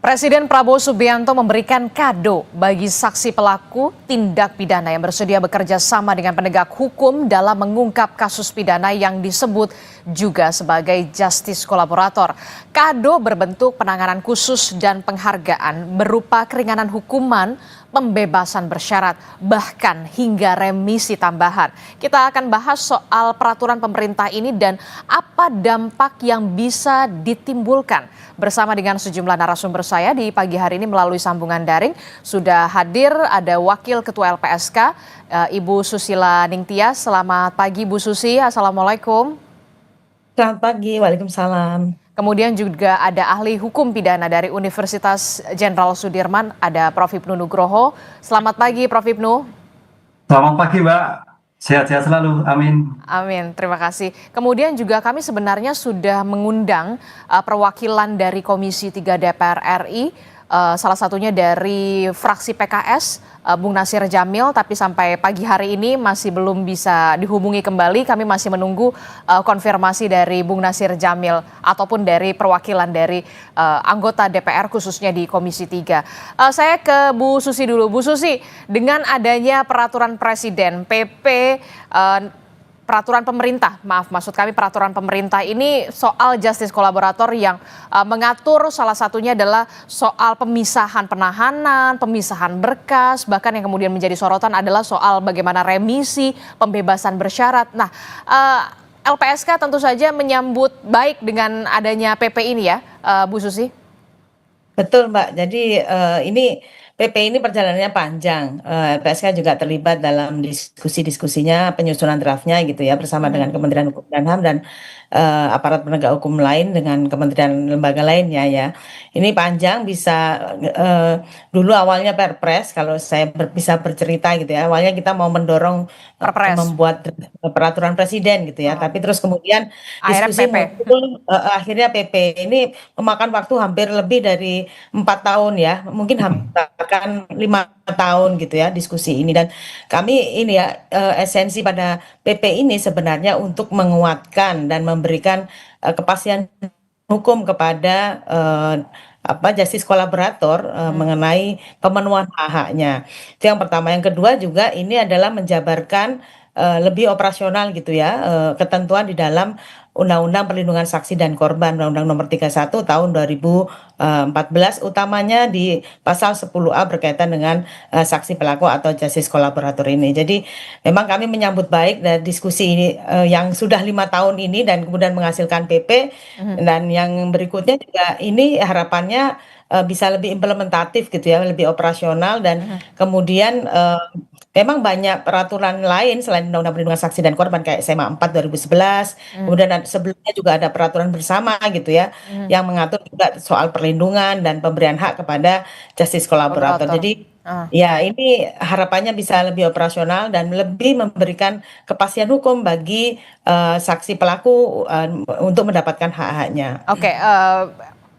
Presiden Prabowo Subianto memberikan kado bagi saksi pelaku tindak pidana yang bersedia bekerja sama dengan penegak hukum dalam mengungkap kasus pidana yang disebut juga sebagai justice kolaborator. Kado berbentuk penanganan khusus dan penghargaan berupa keringanan hukuman, pembebasan bersyarat, bahkan hingga remisi tambahan. Kita akan bahas soal peraturan pemerintah ini dan apa dampak yang bisa ditimbulkan. Bersama dengan sejumlah narasumber saya di pagi hari ini melalui sambungan daring. Sudah hadir ada Wakil Ketua LPSK, Ibu Susila Ningtyas. Selamat pagi Bu Susi, Assalamualaikum. Selamat pagi, Waalaikumsalam. Kemudian juga ada ahli hukum pidana dari Universitas Jenderal Sudirman, ada Prof. Hipnu Nugroho. Selamat pagi Prof. Hipnu. Selamat pagi Mbak, sehat-sehat selalu, amin. Amin, terima kasih. Kemudian juga kami sebenarnya sudah mengundang perwakilan dari Komisi 3 DPR RI, salah satunya dari fraksi PKS, Bung Nasir Jamil, tapi sampai pagi hari ini masih belum bisa dihubungi kembali. Kami masih menunggu konfirmasi dari Bung Nasir Jamil ataupun dari perwakilan dari anggota DPR khususnya di Komisi 3. Saya ke Bu Susi dulu. Bu Susi, dengan adanya peraturan Presiden PP peraturan pemerintah, maksud kami peraturan pemerintah ini soal justice kolaborator yang mengatur salah satunya adalah soal pemisahan penahanan, pemisahan berkas, bahkan yang kemudian menjadi sorotan adalah soal bagaimana remisi, pembebasan bersyarat. Nah, LPSK tentu saja menyambut baik dengan adanya PP ini ya, Bu Susi. Betul Mbak, jadi ini PP ini perjalanannya panjang. LPSK juga terlibat dalam diskusi-diskusinya, penyusunan draftnya gitu ya, bersama dengan Kementerian Hukum dan HAM dan aparat penegak hukum lain dengan kementerian lembaga lainnya ya. Ini panjang, bisa dulu awalnya Perpres, kalau saya bisa bercerita gitu ya. Awalnya kita mau mendorong membuat peraturan presiden gitu ya, tapi terus kemudian diskusi muncul, akhirnya PP ini memakan waktu hampir lebih dari 4 tahun ya, mungkin bahkan 5 tahun gitu ya diskusi ini. Dan kami ini ya, esensi pada PP ini sebenarnya untuk menguatkan dan memberikan kepastian hukum kepada justice kolaborator mengenai pemenuhan hak-haknya. Itu yang pertama. Yang kedua juga ini adalah menjabarkan lebih operasional gitu ya, ketentuan di dalam Undang-Undang Perlindungan Saksi dan Korban, Undang-Undang Nomor 31 Tahun 2014, utamanya di pasal 10A berkaitan dengan saksi pelaku atau justice kolaborator ini. Jadi memang kami menyambut baik dari diskusi ini yang sudah 5 tahun ini dan kemudian menghasilkan PP, dan yang berikutnya juga ini harapannya bisa lebih implementatif gitu ya, lebih operasional dan kemudian memang banyak peraturan lain selain Undang-Undang Perlindungan Saksi dan Korban kayak SMA 4 2011, kemudian sebelumnya juga ada peraturan bersama gitu ya, yang mengatur juga soal perlindungan dan pemberian hak kepada justice kolaborator. Jadi ya ini harapannya bisa lebih operasional dan lebih memberikan kepastian hukum bagi saksi pelaku untuk mendapatkan hak-haknya. Oke,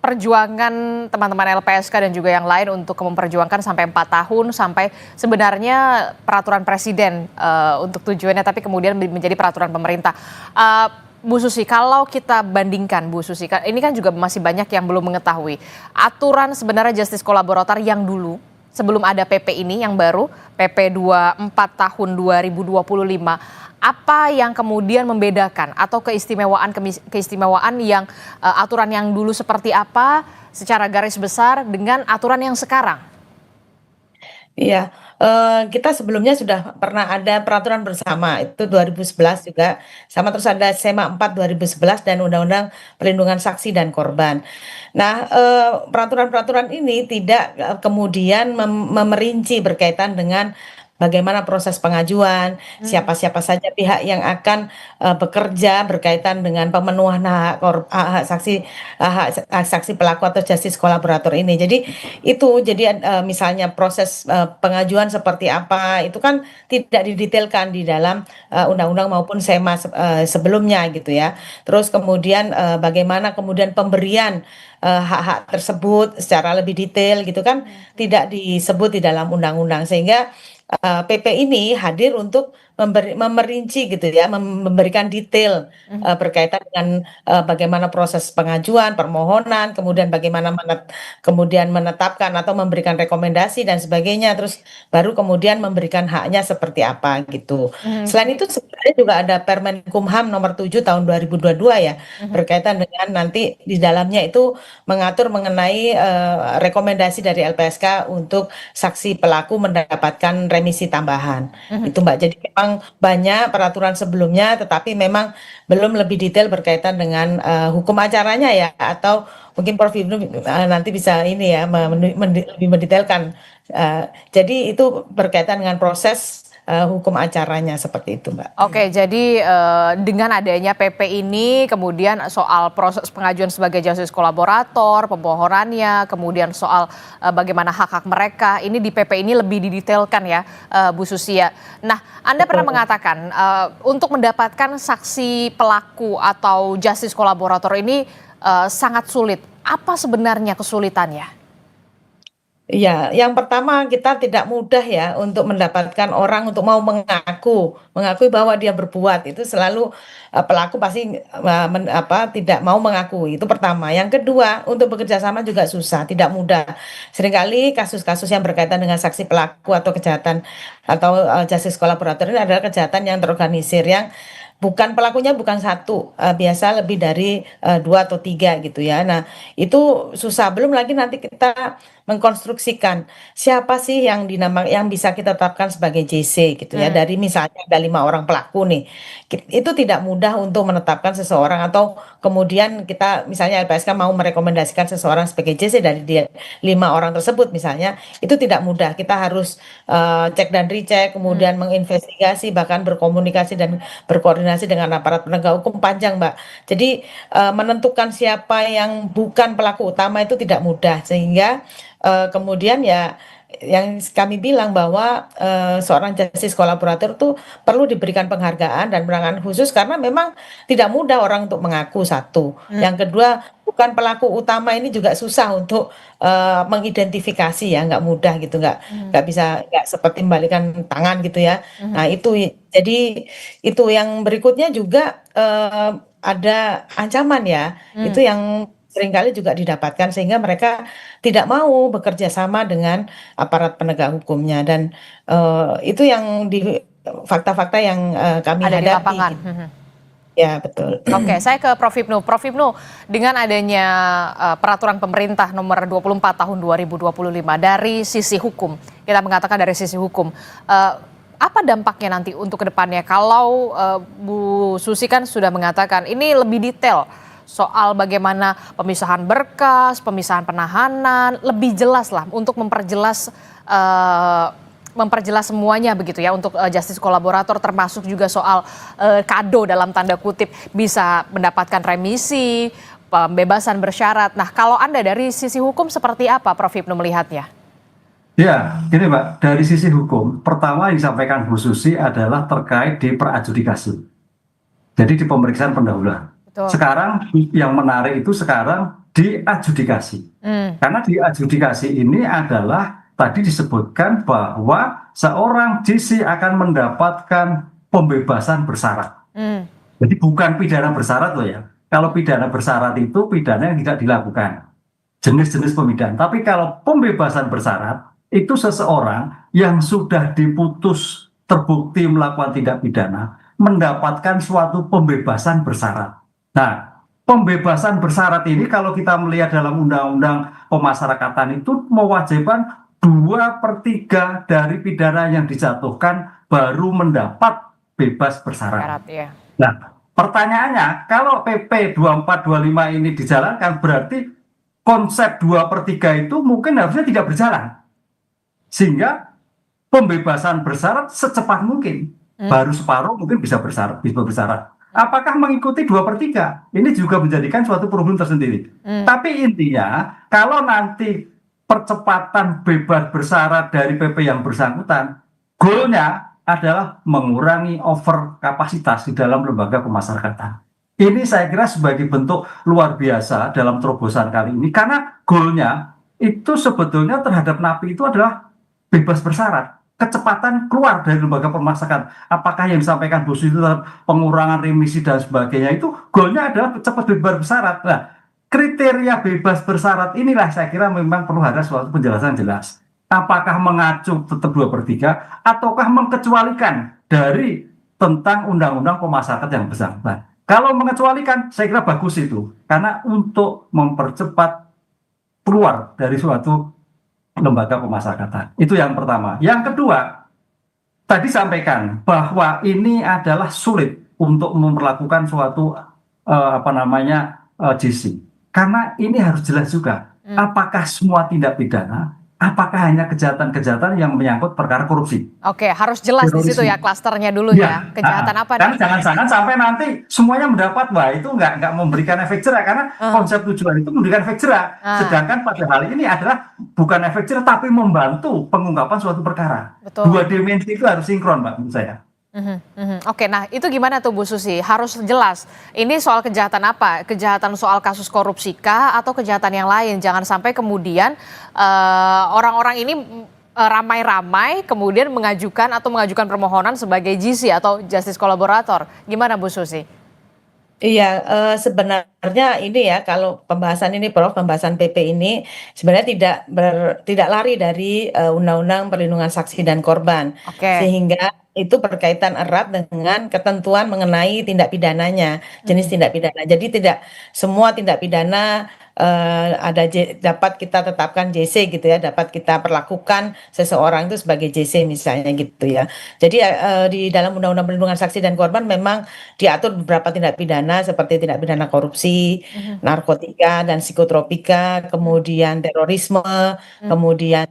perjuangan teman-teman LPSK dan juga yang lain untuk memperjuangkan sampai 4 tahun sampai sebenarnya peraturan presiden untuk tujuannya, tapi kemudian menjadi peraturan pemerintah. Bu Susi, kalau kita bandingkan Bu Susi, ini kan juga masih banyak yang belum mengetahui aturan sebenarnya justice kolaborator yang dulu sebelum ada PP ini yang baru PP 24 tahun 2025. Apa yang kemudian membedakan atau keistimewaan yang aturan yang dulu seperti apa secara garis besar dengan aturan yang sekarang? Iya, kita sebelumnya sudah pernah ada peraturan bersama, itu 2011 juga, sama terus ada SMA 4 2011 dan Undang-Undang Perlindungan Saksi dan Korban. Nah, peraturan-peraturan ini tidak kemudian memerinci berkaitan dengan bagaimana proses pengajuan, siapa-siapa saja pihak yang akan bekerja berkaitan dengan pemenuhan hak saksi pelaku atau justice kolaborator ini. Jadi itu misalnya proses pengajuan seperti apa itu kan tidak didetailkan di dalam undang-undang maupun SEMA sebelumnya gitu ya. Terus kemudian bagaimana kemudian pemberian hak-hak tersebut secara lebih detail gitu kan tidak disebut di dalam undang-undang, sehingga PP ini hadir untuk memerinci gitu ya, memberikan detail berkaitan dengan bagaimana proses pengajuan, permohonan, kemudian bagaimana kemudian menetapkan atau memberikan rekomendasi dan sebagainya, terus baru kemudian memberikan haknya seperti apa gitu. Selain itu sebenarnya juga ada Permen Kumham nomor 7 tahun 2022 ya, berkaitan dengan nanti di dalamnya itu mengatur mengenai rekomendasi dari LPSK untuk saksi pelaku mendapatkan remisi tambahan. Itu Mbak. Jadi memang banyak peraturan sebelumnya, tetapi memang belum lebih detail berkaitan dengan hukum acaranya ya, atau mungkin Prof. Ibnu nanti bisa ini ya lebih mendetailkan. Jadi itu berkaitan dengan proses hukum acaranya seperti itu, Mbak. Oke, jadi dengan adanya PP ini, kemudian soal proses pengajuan sebagai justice kolaborator, pemohonannya, kemudian soal bagaimana hak-hak mereka, ini di PP ini lebih didetailkan ya, Bu Susia. Nah, Anda pernah mengatakan untuk mendapatkan saksi pelaku atau justice kolaborator ini sangat sulit. Apa sebenarnya kesulitannya? Ya, yang pertama kita tidak mudah ya untuk mendapatkan orang untuk mau mengakui bahwa dia berbuat. Itu selalu pelaku pasti tidak mau mengakui. Itu pertama. Yang kedua, untuk bekerja sama juga susah, tidak mudah. Seringkali kasus-kasus yang berkaitan dengan saksi pelaku atau kejahatan atau justice collaborator ini adalah kejahatan yang terorganisir, yang bukan pelakunya bukan satu, biasa lebih dari 2 atau 3 gitu ya. Nah, itu susah. Belum lagi nanti kita mengkonstruksikan siapa sih yang yang bisa kita tetapkan sebagai JC gitu ya. Dari misalnya ada 5 orang pelaku nih, itu tidak mudah untuk menetapkan seseorang, atau kemudian kita misalnya LPSK mau merekomendasikan seseorang sebagai JC dari 5 orang tersebut misalnya, itu tidak mudah. Kita harus cek dan recheck, kemudian menginvestigasi, bahkan berkomunikasi dan berkoordinasi dengan aparat penegak hukum panjang, Mbak. Jadi menentukan siapa yang bukan pelaku utama itu tidak mudah, sehingga kemudian ya yang kami bilang bahwa seorang justice kolaborator itu perlu diberikan penghargaan dan penanganan khusus, karena memang tidak mudah orang untuk mengaku, satu. Yang kedua, bukan pelaku utama ini juga susah untuk mengidentifikasi ya, nggak mudah gitu, nggak bisa, nggak seperti membalikan tangan gitu ya. Nah itu, jadi itu yang berikutnya juga ada ancaman ya, itu yang seringkali juga didapatkan, sehingga mereka tidak mau bekerja sama dengan aparat penegak hukumnya, dan itu yang fakta-fakta yang kami Ada di hadapi. lapangan. Ya, betul. Oke, saya ke Prof. Ibnu. Prof. Ibnu, dengan adanya peraturan pemerintah nomor 24 tahun 2025 dari sisi hukum, kita mengatakan dari sisi hukum, apa dampaknya nanti untuk kedepannya? Kalau Bu Susi kan sudah mengatakan ini lebih detail soal bagaimana pemisahan berkas, pemisahan penahanan, lebih jelas lah untuk memperjelas semuanya begitu ya untuk justice kolaborator, termasuk juga soal kado dalam tanda kutip, bisa mendapatkan remisi, pembebasan bersyarat. Nah, kalau Anda dari sisi hukum seperti apa, Prof. Ibnu melihatnya? Ya, gini Mbak, dari sisi hukum, pertama yang disampaikan Bu Susi adalah terkait di peradjudikasi. Jadi di pemeriksaan pendahuluan. Betul. Sekarang yang menarik itu sekarang di adjudikasi. Karena di adjudikasi ini adalah tadi disebutkan bahwa seorang JC akan mendapatkan pembebasan bersyarat. Jadi bukan pidana bersyarat loh ya. Kalau pidana bersyarat itu pidana yang tidak dilakukan. Jenis-jenis pemidanaan. Tapi kalau pembebasan bersyarat, itu seseorang yang sudah diputus terbukti melakukan tindak pidana mendapatkan suatu pembebasan bersyarat. Nah, pembebasan bersyarat ini kalau kita melihat dalam undang-undang pemasyarakatan itu mewajibkan 2/3 dari pidana yang dijatuhkan baru mendapat bebas bersyarat. Ya. Nah, pertanyaannya, kalau PP 2425 ini dijalankan, berarti konsep 2/3 itu mungkin harusnya tidak berjalan. Sehingga pembebasan bersyarat secepat mungkin, baru separuh mungkin bisa bersyarat. Apakah mengikuti 2/3? Ini juga menjadikan suatu problem tersendiri. Tapi intinya, kalau nanti percepatan bebas bersyarat dari PP yang bersangkutan, goalnya adalah mengurangi over kapasitas di dalam lembaga pemasyarakatan. Ini saya kira sebagai bentuk luar biasa dalam terobosan kali ini, karena goalnya itu sebetulnya terhadap napi itu adalah bebas bersyarat. kecepatan keluar dari lembaga pemasyarakatan. Apakah yang disampaikan Bu Susi itu pengurangan remisi dan sebagainya itu goalnya adalah cepat bebas bersyarat. Nah, kriteria bebas bersyarat inilah saya kira memang perlu ada suatu penjelasan jelas. Apakah mengacu tetap 2/3 ataukah mengkecualikan dari tentang undang-undang pemasyarakatan yang besar. Nah, kalau mengecualikan saya kira bagus itu karena untuk mempercepat keluar dari suatu lembaga pemasyarakatan. Itu yang pertama. Yang kedua, tadi sampaikan bahwa ini adalah sulit untuk memperlakukan suatu JC. Karena ini harus jelas juga. Apakah semua tindak pidana, apakah hanya kejahatan-kejahatan yang menyangkut perkara korupsi? Oke, harus jelas di situ ya klasternya dulu ya. Kejahatan apa Karena nih? jangan-jangan sampai nanti semuanya mendapat, wah itu nggak memberikan efek jerah karena konsep tujuan itu memberikan efek jerah. Sedangkan pada hal ini adalah bukan efek jerah tapi membantu pengungkapan suatu perkara. Betul. Dua dimensi itu harus sinkron, Mbak, menurut saya. Oke, nah itu gimana tuh Bu Susi? Harus jelas. Ini soal kejahatan apa? Kejahatan soal kasus korupsi kah atau kejahatan yang lain? Jangan sampai kemudian orang-orang ini ramai-ramai kemudian mengajukan permohonan sebagai GC atau justice kolaborator. Gimana Bu Susi? Iya, sebenarnya ini ya kalau pembahasan ini Prof, pembahasan PP ini sebenarnya tidak lari dari Undang-Undang Perlindungan Saksi dan Korban. Oke. Sehingga itu berkaitan erat dengan ketentuan mengenai tindak pidananya, jenis tindak pidana. Jadi tidak semua tindak pidana dapat kita tetapkan JC gitu ya, dapat kita perlakukan seseorang itu sebagai JC misalnya gitu ya. Jadi di dalam Undang-Undang Perlindungan Saksi dan Korban memang diatur beberapa tindak pidana seperti tindak pidana korupsi, narkotika dan psikotropika, kemudian terorisme, kemudian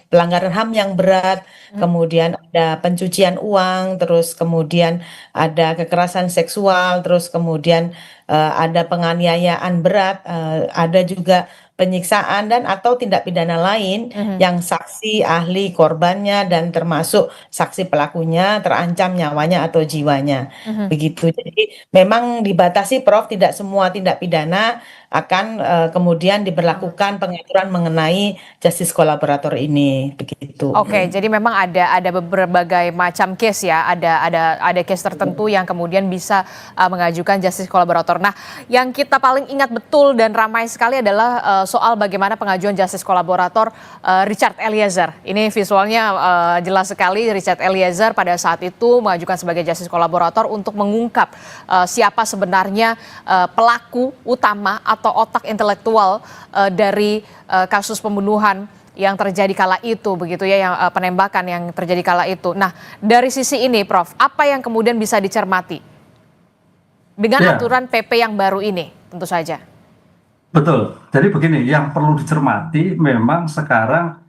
pelanggaran HAM yang berat, kemudian ada pencucian uang, terus kemudian ada kekerasan seksual, terus kemudian ada penganiayaan berat, ada juga penyiksaan dan atau tindak pidana lain yang saksi, ahli, korbannya dan termasuk saksi pelakunya terancam nyawanya atau jiwanya. Begitu. Jadi memang dibatasi Prof, tidak semua tindak pidana akan kemudian diberlakukan pengaturan mengenai justice kolaborator ini begitu. Oke, jadi memang ada berbagai macam case ya, ada case tertentu yang kemudian bisa mengajukan justice kolaborator. Nah, yang kita paling ingat betul dan ramai sekali adalah soal bagaimana pengajuan justice kolaborator Richard Eliezer. Ini visualnya jelas sekali. Richard Eliezer pada saat itu mengajukan sebagai justice kolaborator untuk mengungkap siapa sebenarnya pelaku utama atau otak intelektual dari kasus pembunuhan yang terjadi kala itu, begitu ya, yang penembakan yang terjadi kala itu. Nah, dari sisi ini Prof, apa yang kemudian bisa dicermati dengan aturan PP yang baru ini tentu saja? Betul. Jadi begini, yang perlu dicermati memang sekarang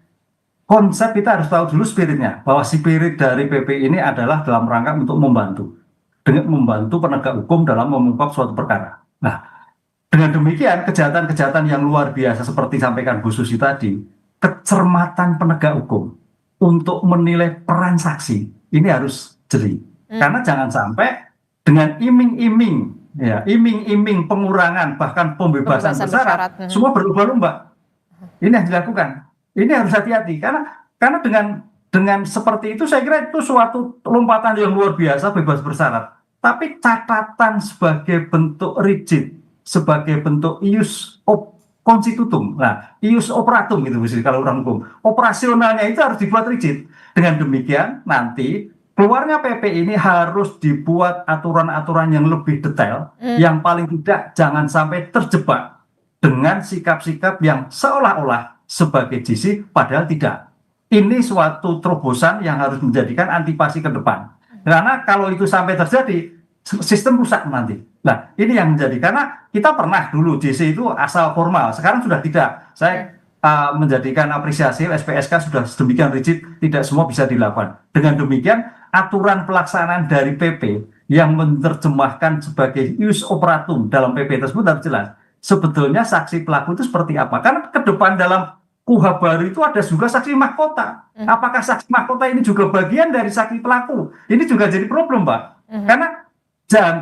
konsep kita harus tahu dulu spiritnya, bahwa spirit dari PP ini adalah dalam rangka untuk membantu penegak hukum dalam mengungkap suatu perkara. Nah, dengan demikian kejahatan-kejahatan yang luar biasa seperti sampaikan Bu Susi tadi, kecermatan penegak hukum untuk menilai peran saksi ini harus jeli. Karena jangan sampai dengan iming-iming pengurangan bahkan pembebasan bersyarat semua berlomba-lomba. Ini yang dilakukan. Ini harus hati-hati karena dengan seperti itu saya kira itu suatu lompatan yang luar biasa bebas bersyarat. Tapi catatan sebagai bentuk rigid, sebagai bentuk ius constitutum, nah ius operatum gitu kalau orang hukum, operasionalnya itu harus dibuat rigid. Dengan demikian nanti keluarnya PP ini harus dibuat aturan-aturan yang lebih detail, yang paling tidak jangan sampai terjebak dengan sikap-sikap yang seolah-olah sebagai JC padahal tidak. Ini suatu terobosan yang harus menjadikan antipasi ke depan. Karena kalau itu sampai terjadi, sistem rusak nanti. Nah, ini yang menjadi, karena kita pernah dulu JC itu asal formal, sekarang sudah tidak. Saya menjadikan apresiasi LPSK sudah sedemikian rigid, tidak semua bisa dilakukan. Dengan demikian, aturan pelaksanaan dari PP yang menerjemahkan sebagai ius operatum dalam PP tersebut harus jelas. Sebetulnya saksi pelaku itu seperti apa? Karena ke depan dalam KUHP baru itu ada juga saksi mahkota. Apakah saksi mahkota ini juga bagian dari saksi pelaku? Ini juga jadi problem, Mbak. Karena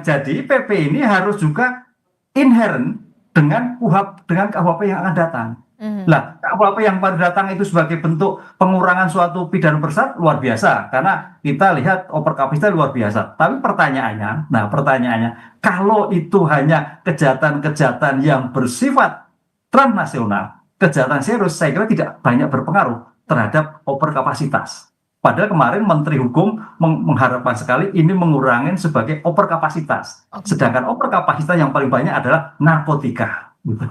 jadi PP ini harus juga inherent dengan KUHP yang akan datang. Nah, KUHP yang baru datang itu sebagai bentuk pengurangan suatu pidana berat luar biasa, karena kita lihat overkapasitas luar biasa. Tapi pertanyaannya, kalau itu hanya kejahatan-kejahatan yang bersifat transnasional, kejahatan serius, saya kira tidak banyak berpengaruh terhadap overkapasitas. Padahal kemarin Menteri Hukum mengharapkan sekali ini mengurangin sebagai overkapasitas. Sedangkan overkapasitas yang paling banyak adalah narkotika. Gitu.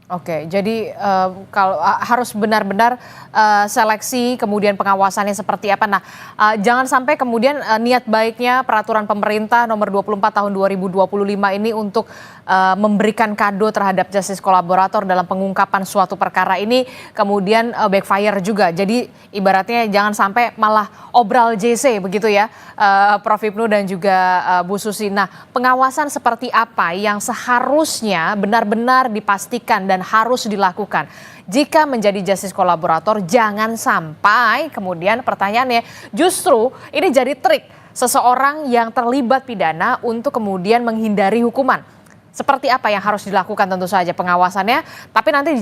Oke, jadi kalau harus benar-benar seleksi, kemudian pengawasannya seperti apa. Nah, jangan sampai kemudian niat baiknya peraturan pemerintah nomor 24 tahun 2025 ini untuk memberikan kado terhadap justice kolaborator dalam pengungkapan suatu perkara ini kemudian backfire juga. Jadi ibaratnya jangan sampai malah obral JC begitu ya, Prof. Hipnu dan juga Bu Susi. Nah, pengawasan seperti apa yang seharusnya benar-benar dipastikan dan harus dilakukan jika menjadi justice kolaborator? Jangan sampai kemudian pertanyaannya justru ini jadi trik seseorang yang terlibat pidana untuk kemudian menghindari hukuman. Seperti apa yang harus dilakukan tentu saja pengawasannya, tapi nanti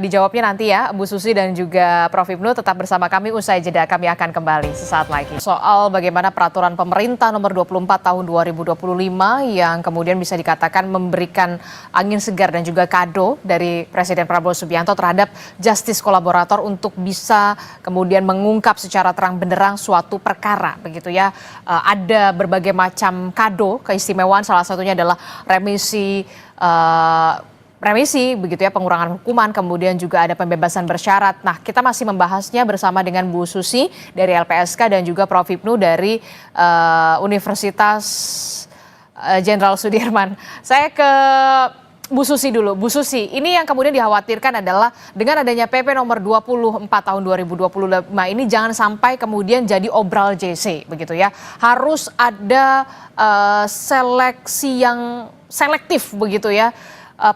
dijawabnya nanti ya Bu Susi dan juga Prof. Hipnu. Tetap bersama kami, usai jeda kami akan kembali sesaat lagi. Soal bagaimana peraturan pemerintah nomor 24 tahun 2025 yang kemudian bisa dikatakan memberikan angin segar dan juga kado dari Presiden Prabowo Subianto terhadap justice kolaborator untuk bisa kemudian mengungkap secara terang benderang suatu perkara begitu ya. Ada berbagai macam kado, keistimewaan salah satunya adalah remisi begitu ya, pengurangan hukuman, kemudian juga ada pembebasan bersyarat. Nah, kita masih membahasnya bersama dengan Bu Susi dari LPSK dan juga Prof. Hipnu dari Universitas Jenderal Sudirman. Saya ke Bu Susi dulu. Bu Susi, ini yang kemudian dikhawatirkan adalah dengan adanya PP nomor 24 tahun 2025 ini jangan sampai kemudian jadi obral JC begitu ya. Harus ada seleksi yang selektif begitu ya,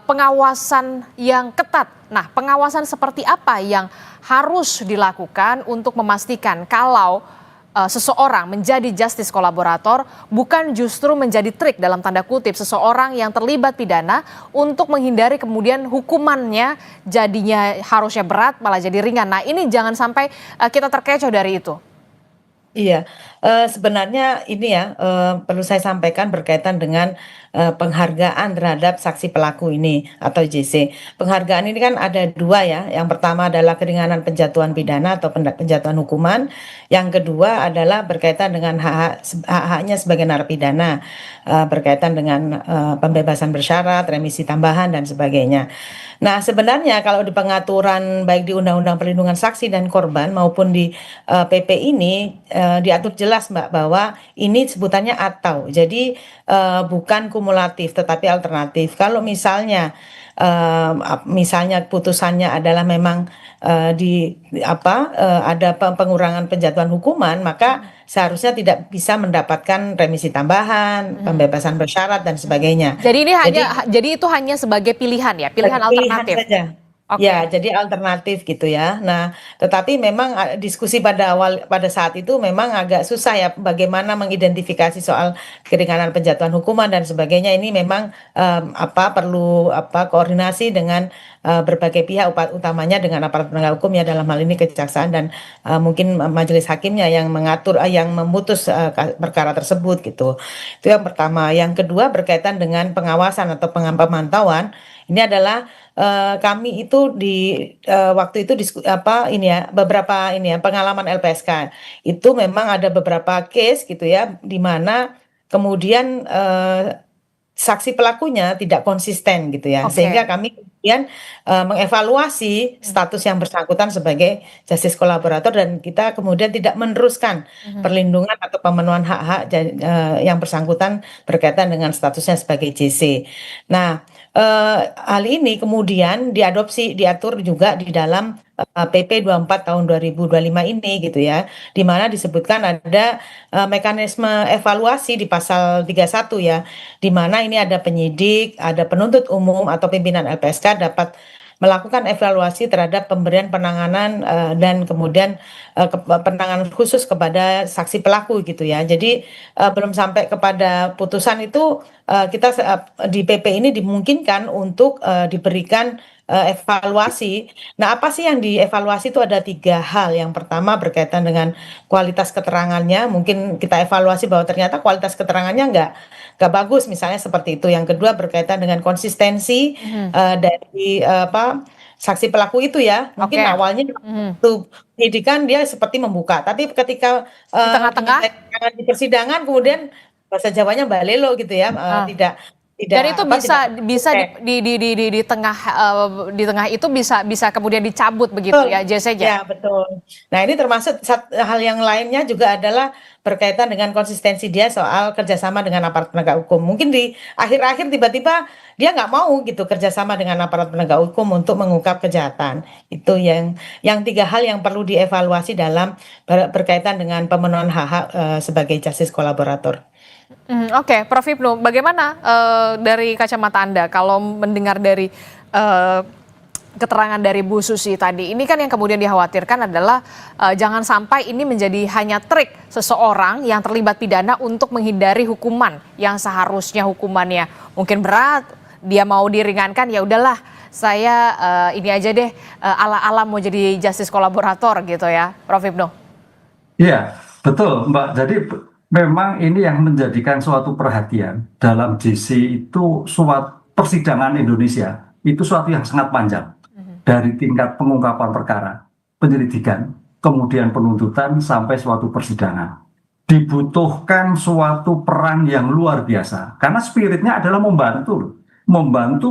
pengawasan yang ketat. Nah, pengawasan seperti apa yang harus dilakukan untuk memastikan kalau seseorang menjadi justice kolaborator bukan justru menjadi trik dalam tanda kutip seseorang yang terlibat pidana untuk menghindari kemudian hukumannya jadinya harusnya berat malah jadi ringan. Nah, ini jangan sampai kita terkecoh dari itu. Iya, sebenarnya ini ya, perlu saya sampaikan berkaitan dengan penghargaan terhadap saksi pelaku ini atau JC. Penghargaan ini kan ada dua ya. Yang pertama adalah keringanan penjatuhan pidana atau penjatuhan hukuman. Yang kedua adalah berkaitan dengan hak-haknya sebagai narapidana, berkaitan dengan pembebasan bersyarat, remisi tambahan dan sebagainya. Nah, sebenarnya kalau di pengaturan baik di Undang-Undang Perlindungan Saksi dan Korban maupun di PP ini diatur jelas Mbak bahwa ini sebutannya atau. Jadi bukan kumulatif tetapi alternatif. Kalau misalnya putusannya adalah memang ada pengurangan penjatuhan hukuman, maka seharusnya tidak bisa mendapatkan remisi tambahan, pembebasan bersyarat dan sebagainya. Jadi itu hanya sebagai pilihan ya, pilihan alternatif. Saja. Okay. Ya, jadi alternatif gitu ya. Nah, tetapi memang diskusi pada saat itu memang agak susah ya bagaimana mengidentifikasi soal keringanan penjatuhan hukuman dan sebagainya. Ini memang perlu koordinasi dengan berbagai pihak, utamanya dengan aparat penegak hukum ya, dalam hal ini kejaksaan dan mungkin majelis hakimnya yang mengatur yang memutus perkara tersebut gitu. Itu yang pertama. Yang kedua berkaitan dengan pengawasan atau pemantauan. Ini adalah kami itu di waktu itu beberapa pengalaman LPSK itu memang ada beberapa case gitu ya, di mana kemudian saksi pelakunya tidak konsisten gitu ya, sehingga kami kemudian mengevaluasi status yang bersangkutan sebagai justice kolaborator dan kita kemudian tidak meneruskan perlindungan atau pemenuhan hak-hak yang bersangkutan berkaitan dengan statusnya sebagai JC. Nah, hal ini kemudian diatur juga di dalam PP 24 tahun 2025 ini gitu ya, di mana disebutkan ada mekanisme evaluasi di pasal 31 ya, di mana ini ada penyidik, ada penuntut umum atau pimpinan LPSK dapat melakukan evaluasi terhadap pemberian penanganan dan kemudian penanganan khusus kepada saksi pelaku gitu ya. Jadi belum sampai kepada putusan itu kita di PP ini dimungkinkan untuk diberikan evaluasi. Nah, apa sih yang dievaluasi itu ada 3 hal. Yang pertama berkaitan dengan kualitas keterangannya, mungkin kita evaluasi bahwa ternyata kualitas keterangannya nggak bagus, misalnya seperti itu. Yang kedua berkaitan dengan konsistensi dari saksi pelaku itu ya. Mungkin Oke. awalnya waktu penyidikan dia seperti membuka, tapi ketika Di tengah-tengah. diminta keterangan di persidangan kemudian bahasa Jawanya balelo gitu ya, tidak Dan itu bisa konsisten. di tengah itu bisa kemudian dicabut begitu Betul. ya JC-nya. Ya, betul. Nah, ini termasuk hal yang lainnya juga adalah berkaitan dengan konsistensi dia soal kerjasama dengan aparat penegak hukum. Mungkin di akhir-akhir tiba-tiba dia nggak mau gitu kerjasama dengan aparat penegak hukum untuk mengungkap kejahatan. Itu yang 3 hal yang perlu dievaluasi dalam berkaitan dengan pemenuhan hak-hak sebagai justice kolaborator. Oke, Prof. Hipnu, bagaimana dari kacamata Anda kalau mendengar dari keterangan dari Bu Susi tadi? Ini kan yang kemudian dikhawatirkan adalah jangan sampai ini menjadi hanya trik seseorang yang terlibat pidana untuk menghindari hukuman yang seharusnya hukumannya mungkin berat, dia mau diringankan, ya udahlah saya ini aja deh ala-ala mau jadi justice kolaborator gitu ya, Prof. Hipnu. Iya, betul Mbak. Jadi memang ini yang menjadikan suatu perhatian dalam JC itu suatu persidangan Indonesia, itu suatu yang sangat panjang. Dari tingkat pengungkapan perkara, penyelidikan, kemudian penuntutan sampai suatu persidangan. Dibutuhkan suatu peran yang luar biasa. Karena spiritnya adalah membantu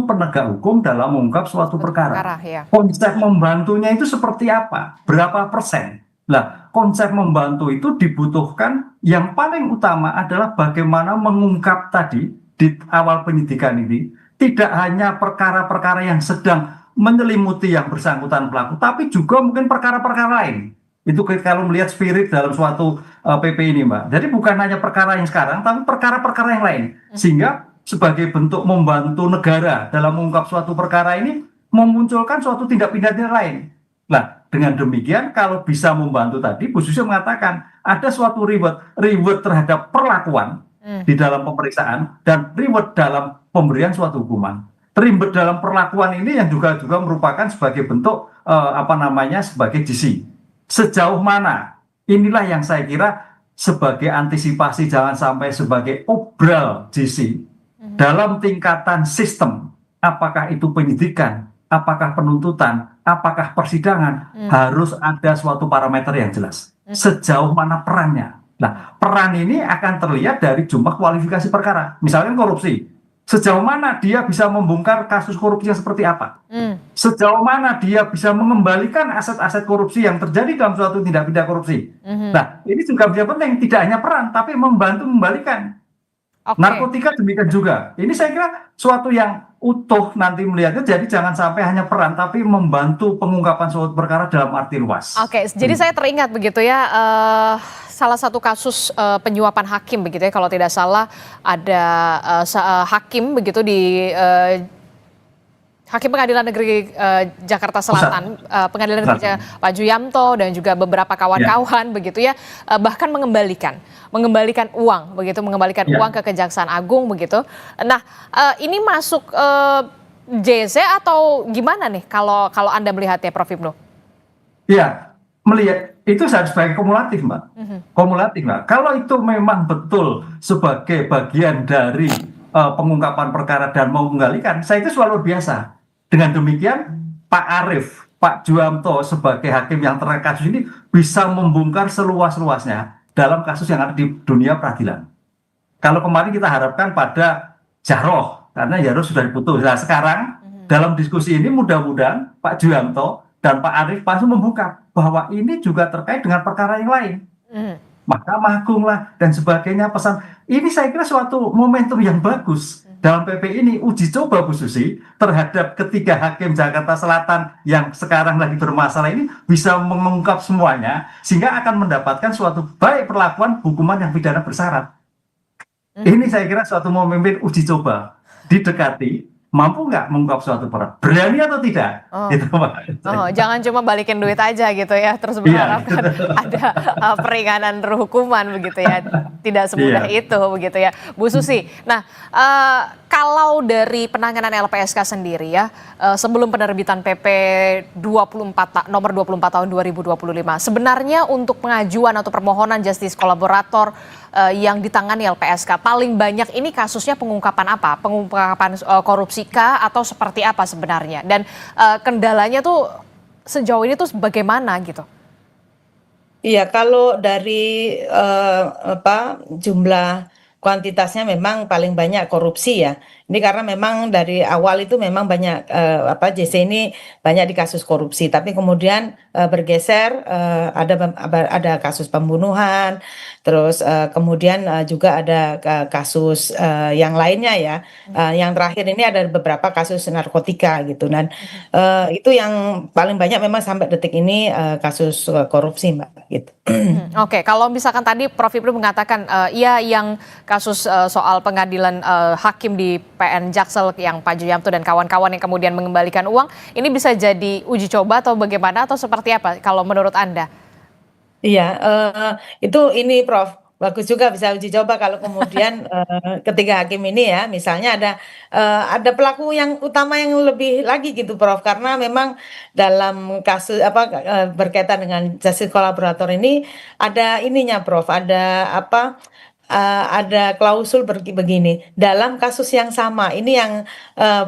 penegak hukum dalam mengungkap suatu perkara. Ya. Konsep membantunya itu seperti apa? Berapa persen? Nah, konsep membantu itu dibutuhkan yang paling utama adalah bagaimana mengungkap tadi di awal penyidikan ini tidak hanya perkara-perkara yang sedang menyelimuti yang bersangkutan pelaku, tapi juga mungkin perkara-perkara lain. Itu kalau melihat spirit dalam suatu PP ini, Mbak. Jadi bukan hanya perkara yang sekarang, tapi perkara-perkara yang lain. Sehingga sebagai bentuk membantu negara dalam mengungkap suatu perkara ini memunculkan suatu tindak pidana lain. Nah, dengan demikian kalau bisa membantu tadi, Bu Susi mengatakan ada suatu reward terhadap perlakuan di dalam pemeriksaan dan reward dalam pemberian suatu hukuman. Reward dalam perlakuan ini yang juga merupakan sebagai bentuk sebagai GC. Sejauh mana? Inilah yang saya kira sebagai antisipasi jangan sampai sebagai obral GC dalam tingkatan sistem. Apakah itu penyidikan? Apakah penuntutan, apakah persidangan, harus ada suatu parameter yang jelas. Sejauh mana perannya. Nah, peran ini akan terlihat dari jumlah kualifikasi perkara. Misalnya korupsi. Sejauh mana dia bisa membongkar kasus korupsi yang seperti apa. Sejauh mana dia bisa mengembalikan aset-aset korupsi yang terjadi dalam suatu tindak pidana korupsi. Nah, ini juga menjadi penting. Tidak hanya peran, tapi membantu membalikan. Narkotika demikian juga. Ini saya kira suatu yang utuh nanti melihatnya, jadi jangan sampai hanya peran tapi membantu pengungkapan suatu perkara dalam arti luas. Oke, jadi saya teringat begitu ya, salah satu kasus penyuapan hakim begitu ya, kalau tidak salah ada hakim begitu di Hakim Pengadilan Negeri Jakarta Selatan, Pengadilan Negeri Pak Juyamto dan juga beberapa kawan-kawan begitu ya, bahkan mengembalikan uang begitu, uang ke Kejaksaan Agung begitu. Nah, ini masuk JC atau gimana nih kalau Anda melihatnya, Prof. Hipnu? Iya, melihat itu sebagai kumulatif, Mbak. Kumulatif, Mbak. Kalau itu memang betul sebagai bagian dari pengungkapan perkara dan mau menggalikan, saya itu selalu biasa. Dengan demikian, Pak Arief, Pak Juyamto sebagai hakim yang terkait kasus ini bisa membongkar seluas-luasnya dalam kasus yang ada di dunia peradilan. Kalau kemarin kita harapkan pada Jarod, karena Jarod sudah diputus. Nah, sekarang dalam diskusi ini mudah-mudahan Pak Juyamto dan Pak Arief pasti membuka bahwa ini juga terkait dengan perkara yang lain. Mahkamah Agung lah dan sebagainya, pesan. Ini saya kira suatu momentum yang bagus. Dalam PP ini uji coba Bu Susi terhadap ketiga hakim Jakarta Selatan yang sekarang lagi bermasalah ini bisa mengungkap semuanya sehingga akan mendapatkan suatu baik perlakuan hukuman yang pidana bersyarat. Ini saya kira suatu momentum uji coba, didekati, mampu nggak mengungkap suatu perkara, berani atau tidak? Gitu, Pak. Jangan cuma balikin duit aja gitu ya, terus berharapkan ada peringanan hukuman begitu ya, tidak semudah itu begitu ya, Bu Susi. Nah, Kalau dari penanganan LPSK sendiri ya, sebelum penerbitan PP 24 nomor 24 tahun 2025, sebenarnya untuk pengajuan atau permohonan justice kolaborator yang ditangani LPSK paling banyak ini kasusnya pengungkapan apa? Pengungkapan korupsi kah atau seperti apa sebenarnya? Dan kendalanya tuh sejauh ini tuh bagaimana gitu? Iya, kalau dari jumlah kuantitasnya memang paling banyak korupsi ya. Ini karena memang dari awal itu memang banyak JC ini banyak di kasus korupsi, tapi kemudian bergeser ada kasus pembunuhan, terus kemudian juga ada kasus yang lainnya ya. Yang terakhir ini ada beberapa kasus narkotika gitu. Dan itu yang paling banyak memang sampai detik ini kasus korupsi, Mbak. Gitu. Oke, kalau misalkan tadi Prof. Ibnu mengatakan iya yang kasus soal pengadilan hakim di PN Jaksel yang Pak Julianto dan kawan-kawan yang kemudian mengembalikan uang, ini bisa jadi uji coba atau bagaimana atau seperti apa kalau menurut Anda? Iya, itu ini Prof. Bagus juga bisa uji coba kalau kemudian ketiga hakim ini ya, misalnya ada pelaku yang utama yang lebih lagi gitu Prof. Karena memang dalam kasus berkaitan dengan justice kolaborator ini ada ininya Prof. Ada klausul begini dalam kasus yang sama ini yang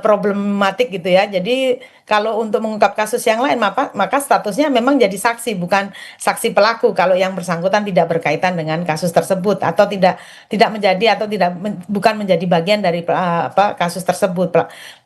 problematik gitu ya. Jadi kalau untuk mengungkap kasus yang lain maka statusnya memang jadi saksi bukan saksi pelaku kalau yang bersangkutan tidak berkaitan dengan kasus tersebut atau tidak menjadi atau bukan menjadi bagian dari kasus tersebut,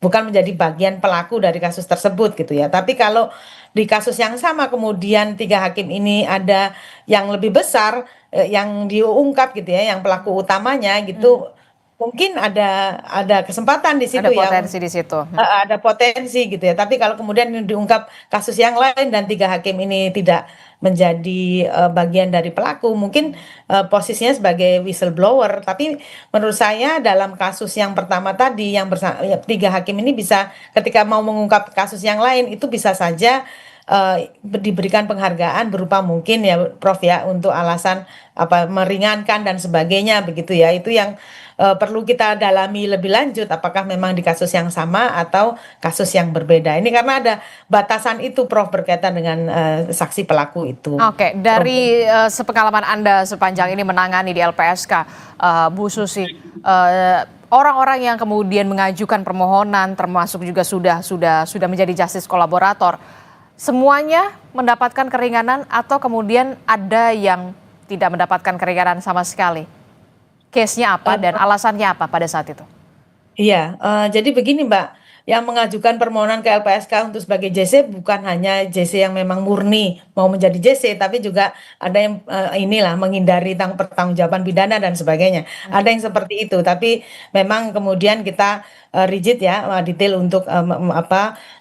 bukan menjadi bagian pelaku dari kasus tersebut gitu ya. Tapi kalau di kasus yang sama kemudian tiga hakim ini ada yang lebih besar yang diungkap gitu ya, yang pelaku utamanya gitu, mungkin ada kesempatan di situ Ada ya, potensi di situ. ada potensi gitu ya. Tapi kalau kemudian diungkap kasus yang lain dan tiga hakim ini tidak menjadi bagian dari pelaku, mungkin posisinya sebagai whistleblower. Tapi menurut saya dalam kasus yang pertama tadi, tiga hakim ini bisa ketika mau mengungkap kasus yang lain itu bisa saja diberikan penghargaan berupa mungkin ya Prof ya untuk alasan meringankan dan sebagainya begitu ya. Itu yang perlu kita dalami lebih lanjut apakah memang di kasus yang sama atau kasus yang berbeda. Ini karena ada batasan itu Prof berkaitan dengan saksi pelaku itu. Oke, dari sepengalaman Anda sepanjang ini menangani di LPSK, Bu Susi, orang-orang yang kemudian mengajukan permohonan termasuk juga sudah menjadi justice kolaborator, semuanya mendapatkan keringanan atau kemudian ada yang tidak mendapatkan keringanan sama sekali? Case-nya apa dan alasannya apa pada saat itu? Iya, jadi begini Mbak, yang mengajukan permohonan ke LPSK untuk sebagai JC bukan hanya JC yang memang murni mau menjadi JC, tapi juga ada yang menghindari pertanggungjawaban pidana dan sebagainya. Ada yang seperti itu, tapi memang kemudian kita rigid ya, detail untuk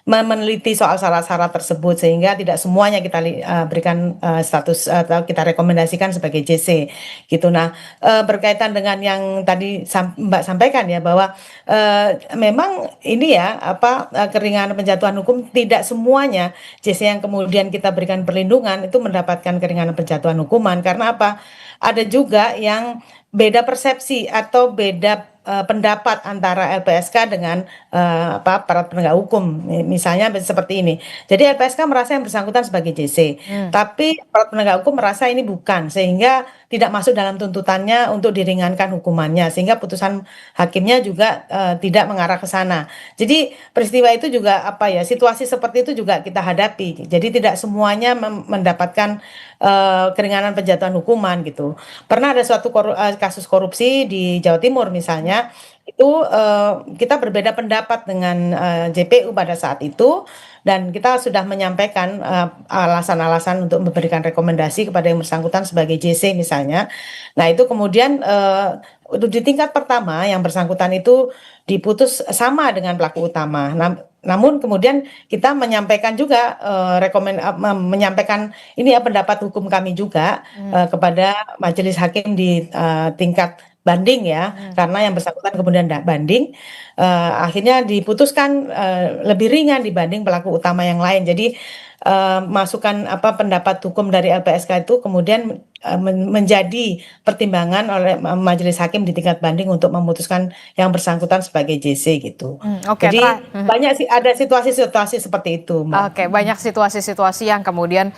meneliti soal syarat-syarat tersebut sehingga tidak semuanya kita berikan status atau kita rekomendasikan sebagai JC gitu. Nah, berkaitan dengan yang tadi Mbak sampaikan ya bahwa memang ini ya keringanan penjatuhan hukum tidak semuanya JC yang kemudian kita berikan perlindungan itu mendapatkan keringanan penjatuhan hukuman karena apa? Ada juga yang beda persepsi atau beda pendapat antara LPSK dengan para penegak hukum. Misalnya seperti ini. Jadi LPSK merasa yang bersangkutan sebagai JC, tapi para penegak hukum merasa ini bukan, sehingga tidak masuk dalam tuntutannya untuk diringankan hukumannya, sehingga putusan hakimnya juga tidak mengarah ke sana. Jadi peristiwa itu juga situasi seperti itu juga kita hadapi. Jadi tidak semuanya mendapatkan keringanan penjatuhan hukuman gitu. Pernah ada suatu kasus korupsi di Jawa Timur misalnya, itu kita berbeda pendapat dengan JPU pada saat itu dan kita sudah menyampaikan alasan-alasan untuk memberikan rekomendasi kepada yang bersangkutan sebagai JC misalnya. Nah itu kemudian di tingkat pertama yang bersangkutan itu diputus sama dengan pelaku utama. Namun kemudian kita menyampaikan juga menyampaikan ini ya pendapat hukum kami juga kepada majelis hakim di tingkat banding ya, karena yang bersangkutan kemudian tidak banding, akhirnya diputuskan lebih ringan dibanding pelaku utama yang lain. Jadi masukan pendapat hukum dari LPSK itu kemudian menjadi pertimbangan oleh majelis hakim di tingkat banding untuk memutuskan yang bersangkutan sebagai JC gitu. Oke, Jadi banyak sih ada situasi-situasi seperti itu, Mbak. Oke, banyak situasi-situasi yang kemudian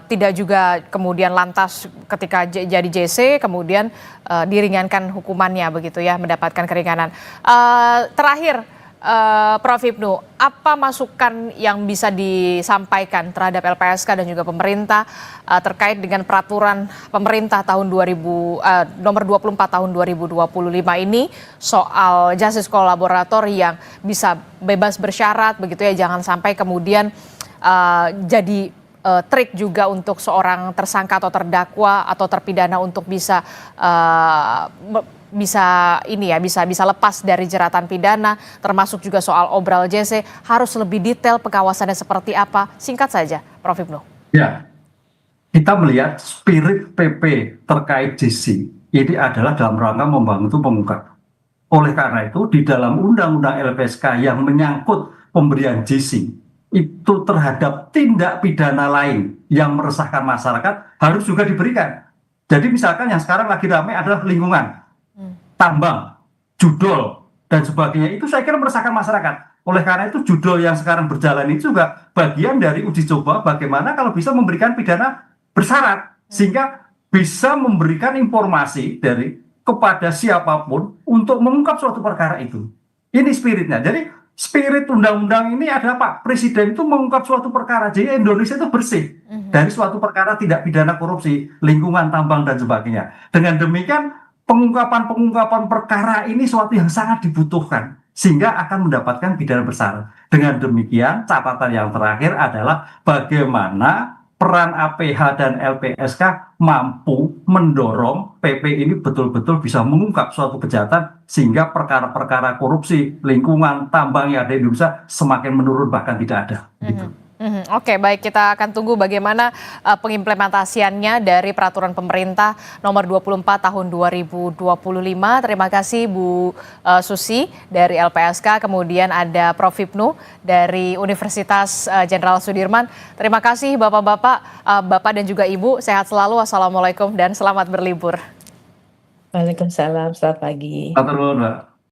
tidak juga kemudian lantas ketika jadi JC kemudian diringankan hukumannya begitu ya, mendapatkan keringanan. Terakhir, Prof. Hipnu, apa masukan yang bisa disampaikan terhadap LPSK dan juga pemerintah terkait dengan peraturan pemerintah tahun nomor 24 tahun 2025 ini soal justice kolaborator yang bisa bebas bersyarat begitu ya, jangan sampai kemudian jadi trik juga untuk seorang tersangka atau terdakwa atau terpidana untuk bisa lepas dari jeratan pidana, termasuk juga soal obral JC, harus lebih detail pengawasannya seperti apa. Singkat saja, Prof. Hipnu. Ya, kita melihat spirit PP terkait JC ini adalah dalam rangka membantu pengungkap. Oleh karena itu, di dalam Undang-Undang LPSK yang menyangkut pemberian JC itu terhadap tindak pidana lain yang meresahkan masyarakat harus juga diberikan. Jadi misalkan yang sekarang lagi ramai adalah lingkungan, tambang, judol, dan sebagainya, itu saya kira meresahkan masyarakat. Oleh karena itu judol yang sekarang berjalan itu juga bagian dari uji coba bagaimana kalau bisa memberikan pidana bersyarat, sehingga bisa memberikan informasi kepada siapapun untuk mengungkap suatu perkara itu. Ini spiritnya. Jadi spirit undang-undang ini adalah Pak Presiden itu mengungkap suatu perkara. Jadi Indonesia itu bersih dari suatu perkara tidak pidana korupsi, lingkungan, tambang, dan sebagainya. Dengan demikian pengungkapan perkara ini suatu yang sangat dibutuhkan sehingga akan mendapatkan pidana bersyarat. Dengan demikian catatan yang terakhir adalah bagaimana peran APH dan LPSK mampu mendorong PP ini betul-betul bisa mengungkap suatu kejahatan sehingga perkara-perkara korupsi, lingkungan, tambang yang ada di Indonesia semakin menurun bahkan tidak ada. Gitu. Oke, baik, kita akan tunggu bagaimana pengimplementasiannya dari peraturan pemerintah nomor 24 tahun 2025. Terima kasih Bu Susi dari LPSK, kemudian ada Prof. Hipnu dari Universitas Jenderal Sudirman. Terima kasih Bapak-bapak, Bapak dan juga Ibu, sehat selalu. Wassalamualaikum dan selamat berlibur. Waalaikumsalam, selamat pagi. Mbak.